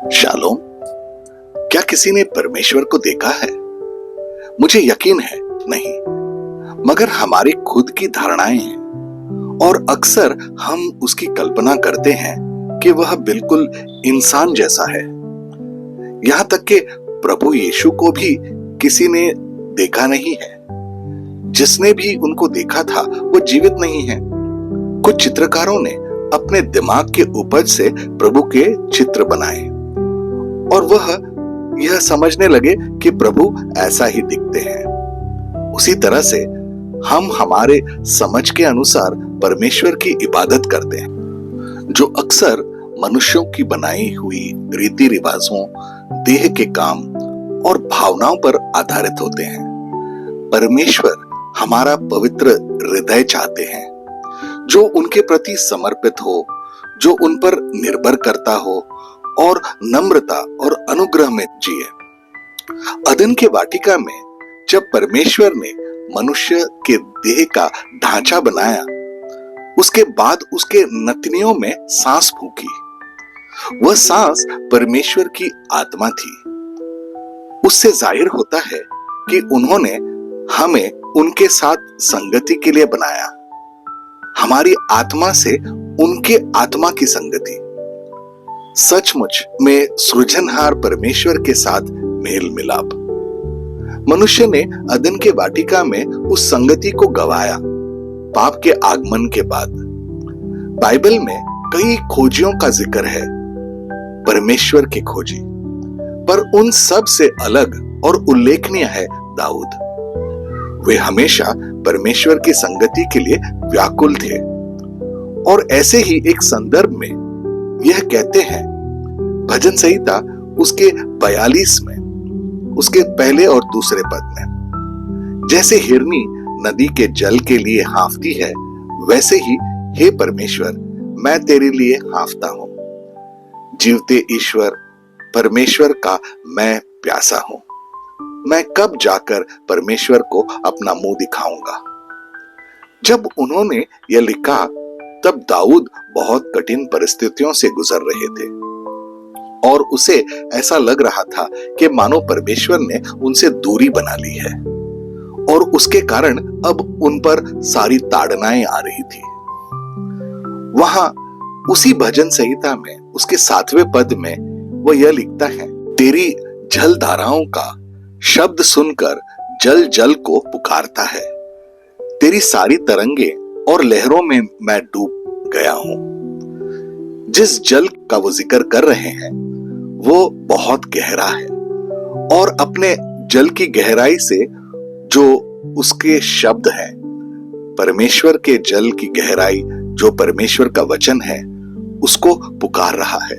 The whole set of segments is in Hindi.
शालोम। क्या किसी ने परमेश्वर को देखा है? मुझे यकीन है नहीं, मगर हमारी खुद की धारणाएं हैं और अक्सर हम उसकी कल्पना करते हैं कि वह बिल्कुल इंसान जैसा है। यहां तक कि प्रभु यीशु को भी किसी ने देखा नहीं है। जिसने भी उनको देखा था वो जीवित नहीं है। कुछ चित्रकारों ने अपने दिमाग के उपज से प्रभु के चित्र बनाए और वह यह समझने लगे कि प्रभु ऐसा ही दिखते हैं। उसी तरह से हम हमारे समझ के अनुसार परमेश्वर की इबादत करते हैं, जो अक्सर मनुष्यों की बनाई हुई रीति रिवाजों, देह के काम और भावनाओं पर आधारित होते हैं। परमेश्वर हमारा पवित्र हृदय चाहते हैं, जो उनके प्रति समर्पित हो, जो उन पर निर्भर करता हो और नम्रता और अनुग्रह में जिए। अदन के वाटिका में जब परमेश्वर ने मनुष्य के देह का ढांचा बनाया, उसके बाद उसके नथनियों में सांस फूंकी। वह सांस परमेश्वर की आत्मा थी। उससे जाहिर होता है कि उन्होंने हमें उनके साथ संगति के लिए बनाया। हमारी आत्मा से उनके आत्मा की संगति। सचमुच में सृजनहार परमेश्वर के साथ मेल मिलाप। मनुष्य ने अदन के वाटिका में उस संगति को गंवाया पाप के आगमन के बाद। बाइबल में कई खोजियों का जिक्र है, परमेश्वर के खोजी, पर उन सब से अलग और उल्लेखनीय है दाऊद। वे हमेशा परमेश्वर की संगति के लिए व्याकुल थे और ऐसे ही एक संदर्भ में यह कहते हैं, भजन संहिता उसके 42 में, उसके पहले और दूसरे पद में, जैसे हिरनी नदी के जल के लिए हाँफती है, वैसे ही हे परमेश्वर मैं तेरे लिए हाँफता हूं। जीवते ईश्वर परमेश्वर का मैं प्यासा हूं। मैं कब जाकर परमेश्वर को अपना मुंह दिखाऊंगा। जब उन्होंने यह लिखा तब दाऊद बहुत कठिन परिस्थितियों से गुजर रहे थे और उसे ऐसा लग रहा था कि मानो परमेश्वर ने उनसे दूरी बना ली है और उसके कारण अब उन पर सारी ताड़नाएं आ रही थी। वहां उसी भजन संहिता में उसके 7वें पद में वह यह लिखता है, तेरी जल धाराओं का शब्द सुनकर जल जल को पुकारता है। तेरी सारी तरंगे और लहरों में मैं डूब गया हूं। जिस जल का वो जिक्र कर रहे हैं वो बहुत गहरा है और अपने जल की गहराई से जो उसके शब्द हैं, परमेश्वर के जल की गहराई जो परमेश्वर का वचन है, उसको पुकार रहा है।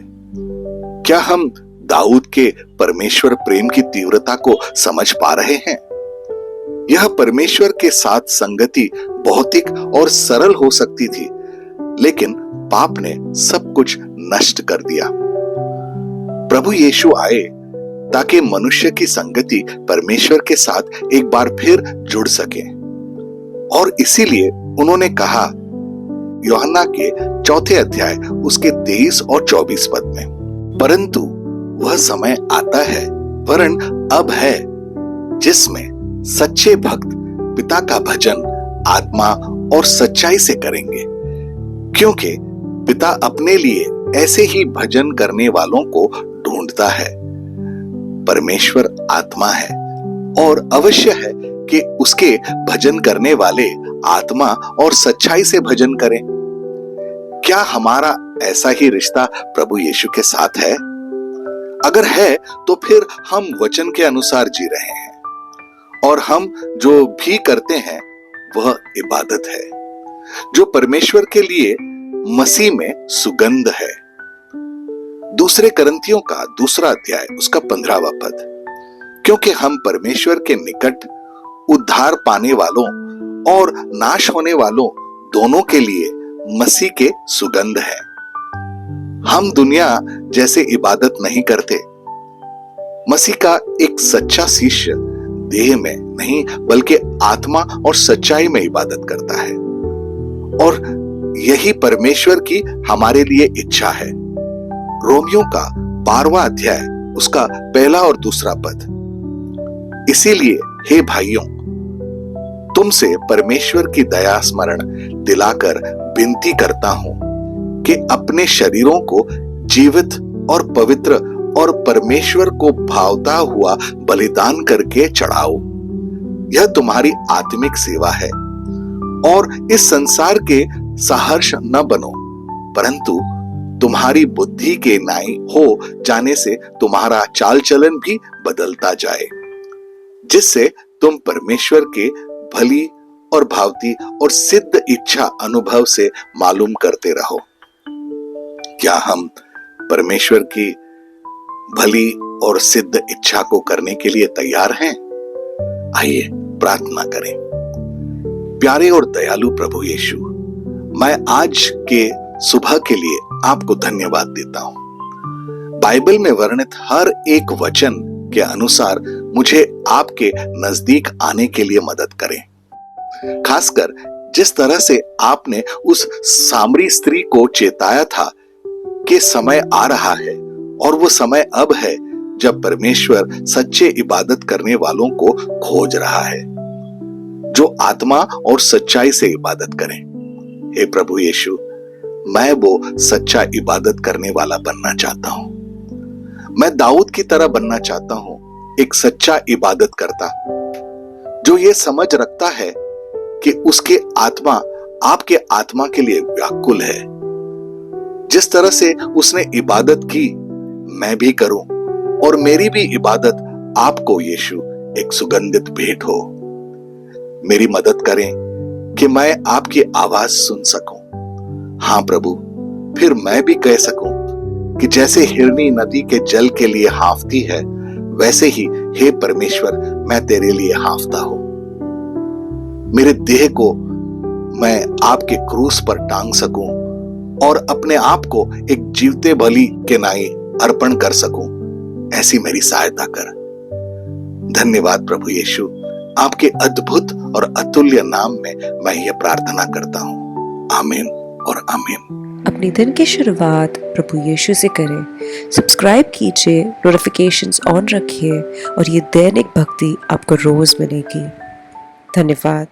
क्या हम दाऊद के परमेश्वर प्रेम की तीव्रता को समझ पा रहे हैं? यह परमेश्वर के साथ संगति भौतिक और सरल हो सकती थी, लेकिन पाप ने सब कुछ नष्ट कर दिया। प्रभु यीशु आए ताकि मनुष्य की संगति परमेश्वर के साथ एक बार फिर जुड़ सके और इसीलिए उन्होंने कहा यूहन्ना के 4 अध्याय उसके 23 और 24 पद में, परंतु वह समय आता है, वरन अब है, जिसमें सच्चे भक्त पिता का भजन आत्मा और सच्चाई से करेंगे, क्योंकि पिता अपने लिए ऐसे ही भजन करने वालों को ढूंढता है। परमेश्वर आत्मा है और अवश्य है कि उसके भजन करने वाले आत्मा और सच्चाई से भजन करें। क्या हमारा ऐसा ही रिश्ता प्रभु यीशु के साथ है? अगर है तो फिर हम वचन के अनुसार जी रहे हैं और हम जो भी करते हैं वह इबादत है, जो परमेश्वर के लिए मसीह में सुगंध है। दूसरे करंथियों का 2 अध्याय उसका 15वां पद, क्योंकि हम परमेश्वर के निकट उद्धार पाने वालों और नाश होने वालों दोनों के लिए मसीह के सुगंध है। हम दुनिया जैसे इबादत नहीं करते। मसीह का एक सच्चा शिष्य देह में नहीं बल्कि आत्मा और सच्चाई में इबादत करता है और यही परमेश्वर की हमारे लिए इच्छा है। रोमियो का 12वां अध्याय उसका पहला और दूसरा पद। इसीलिए हे भाइयों, तुमसे परमेश्वर की दया स्मरण दिलाकर विनती करता हूं कि अपने शरीरों को जीवित और पवित्र और परमेश्वर को भावता हुआ बलिदान करके चढ़ाओ। यह तुम्हारी आत्मिक सेवा है। और इस संसार के सहर्ष न बनो, परंतु तुम्हारी बुद्धि के न्याय हो जाने से तुम्हारा चाल चलन भी बदलता जाए, जिससे तुम परमेश्वर के भली और भावती और सिद्ध इच्छा अनुभव से मालूम करते रहो। क्या हम परमेश्वर की भली और सिद्ध इच्छा को करने के लिए तैयार हैं? आइए प्रार्थना करें। प्यारे और दयालु प्रभु यीशु, मैं आज के सुबह के लिए आपको धन्यवाद देता हूं। बाइबल में वर्णित हर एक वचन के अनुसार मुझे आपके नजदीक आने के लिए मदद करें। खासकर जिस तरह से आपने उस सामरी स्त्री को चेताया था कि समय आ रहा है और वो समय अब है जब परमेश्वर सच्चे इबादत करने वालों को खोज रहा है, जो आत्मा और सच्चाई से इबादत करें। हे प्रभु यीशु, मैं वो सच्चा इबादत करने वाला बनना चाहता हूं। मैं दाऊद की तरह बनना चाहता हूं, एक सच्चा इबादत करता, जो ये समझ रखता है कि उसके आत्मा आपके आत्मा के लिए व्याकुल है। जिस तरह से उसने इबादत की, मैं भी करूं और मेरी भी इबादत आपको यीशु एक सुगंधित भेंट हो। मेरी मदद करें कि मैं आपकी आवाज सुन सकूं। हां प्रभु, फिर मैं भी कह सकूं कि जैसे हिरनी नदी के जल के लिए हांफती है, वैसे ही हे परमेश्वर मैं तेरे लिए हांफता हूं। मेरे देह को मैं आपके क्रूस पर टांग सकूं और अपने आप को एक जीवते बलि के नाई अर्पण कर सकूं, ऐसी मेरी सहायता कर। धन्यवाद प्रभु यीशु, आपके अद्भुत और अतुल्य नाम में मैं ये प्रार्थना करता हूं। आमीन और आमीन। अपने दिन की शुरुआत प्रभु यीशु से करें। सब्सक्राइब कीजिए, नोटिफिकेशंस ऑन रखिए और ये दैनिक भक्ति आपको रोज मिलेगी। धन्यवाद।